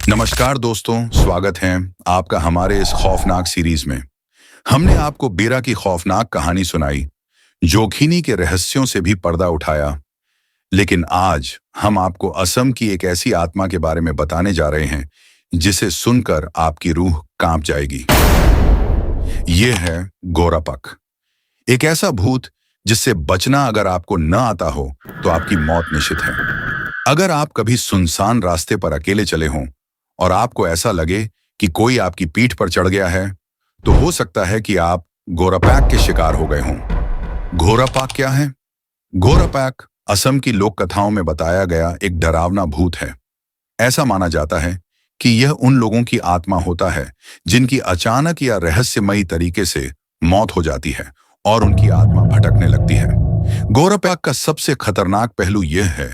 नमस्कार दोस्तों, स्वागत है आपका हमारे इस खौफनाक सीरीज में। हमने आपको बीरा की खौफनाक कहानी सुनाई, जोखिनी के रहस्यों से भी पर्दा उठाया। लेकिन आज हम आपको असम की एक ऐसी आत्मा के बारे में बताने जा रहे हैं जिसे सुनकर आपकी रूह कांप जाएगी। ये है गोरापक, एक ऐसा भूत जिससे बचना अगर आपको न आता हो तो आपकी मौत निश्चित है। अगर आप कभी सुनसान रास्ते पर अकेले चले हों और आपको ऐसा लगे कि कोई आपकी पीठ पर चढ़ गया है, तो हो सकता है कि आप गोरापैक के शिकार हो गए हों। गोरापैक क्या है? गोरापैक असम की लोक कथाओं में बताया गया एक डरावना भूत है। ऐसा माना जाता है कि यह उन लोगों की आत्मा होता है जिनकी अचानक या रहस्यमयी तरीके से मौत हो जाती है और उनकी आत्मा भटकने लगती है। गोरापैक का सबसे खतरनाक पहलू यह है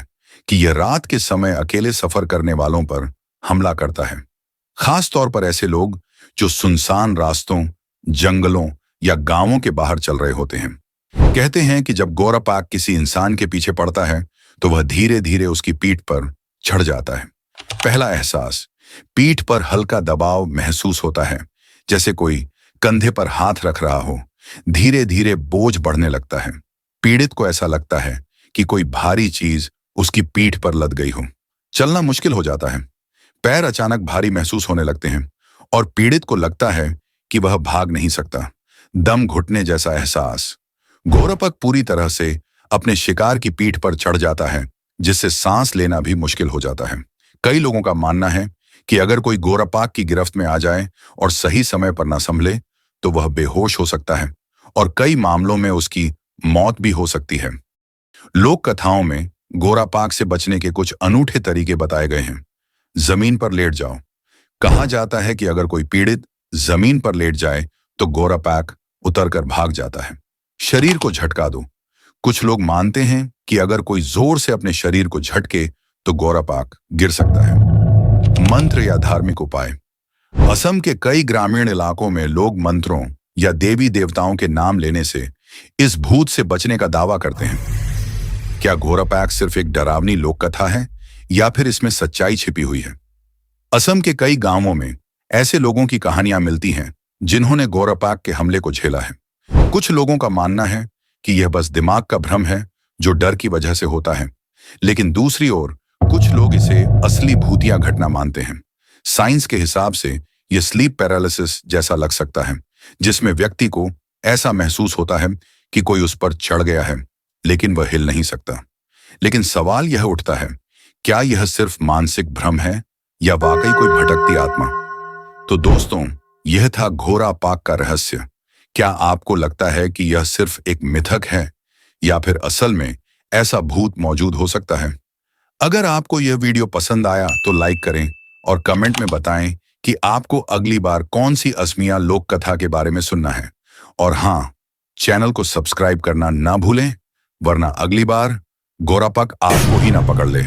कि यह रात के समय अकेले सफर करने वालों पर हमला करता है, खास तौर पर ऐसे लोग जो सुनसान रास्तों, जंगलों या गांवों के बाहर चल रहे होते हैं। कहते हैं कि जब गोरापैक किसी इंसान के पीछे पड़ता है तो वह धीरे धीरे उसकी पीठ पर चढ़ जाता है। पहला एहसास, पीठ पर हल्का दबाव महसूस होता है, जैसे कोई कंधे पर हाथ रख रहा हो। धीरे धीरे बोझ बढ़ने लगता है। पीड़ित को ऐसा लगता है कि कोई भारी चीज उसकी पीठ पर लद गई हो। चलना मुश्किल हो जाता है, पैर अचानक भारी महसूस होने लगते हैं और पीड़ित को लगता है कि वह भाग नहीं सकता। दम घुटने जैसा एहसास। गोरापैक पूरी तरह से अपने शिकार की पीठ पर चढ़ जाता है, जिससे सांस लेना भी मुश्किल हो जाता है। कई लोगों का मानना है कि अगर कोई गोरापैक की गिरफ्त में आ जाए और सही समय पर न संभले तो वह बेहोश हो सकता है और कई मामलों में उसकी मौत भी हो सकती है। लोक कथाओं में गोरापैक से बचने के कुछ अनूठे तरीके बताए गए हैं। जमीन पर लेट जाओ। कहा जाता है कि अगर कोई पीड़ित जमीन पर लेट जाए तो गोरापैक उतरकर भाग जाता है। शरीर को झटका दो। कुछ लोग मानते हैं कि अगर कोई जोर से अपने शरीर को झटके तो गोरापैक गिर सकता है। मंत्र या धार्मिक उपाय। असम के कई ग्रामीण इलाकों में लोग मंत्रों या देवी देवताओं के नाम लेने से इस भूत से बचने का दावा करते हैं। क्या गोरापैक सिर्फ एक डरावनी लोक कथा है या फिर इसमें सच्चाई छिपी हुई है? असम के कई गांवों में ऐसे लोगों की कहानियां मिलती हैं जिन्होंने गोरापैक के हमले को झेला है। कुछ लोगों का मानना है कि यह बस दिमाग का भ्रम है जो डर की वजह से होता है, लेकिन दूसरी ओर कुछ लोग इसे असली भूतिया घटना मानते हैं। साइंस के हिसाब से यह स्लीप पैरालिसिस जैसा लग सकता है, जिसमें व्यक्ति को ऐसा महसूस होता है कि कोई उस पर चढ़ गया है लेकिन वह हिल नहीं सकता। लेकिन सवाल यह उठता है, क्या यह सिर्फ मानसिक भ्रम है या वाकई कोई भटकती आत्मा? तो दोस्तों, यह था गोरापैक का रहस्य। क्या आपको लगता है कि यह सिर्फ एक मिथक है या फिर असल में ऐसा भूत मौजूद हो सकता है? अगर आपको यह वीडियो पसंद आया तो लाइक करें और कमेंट में बताएं कि आपको अगली बार कौन सी असमिया लोक कथा के बारे में सुनना है। और हाँ, चैनल को सब्सक्राइब करना ना भूलें, वरना अगली बार गोरापैक आपको ही ना पकड़ ले।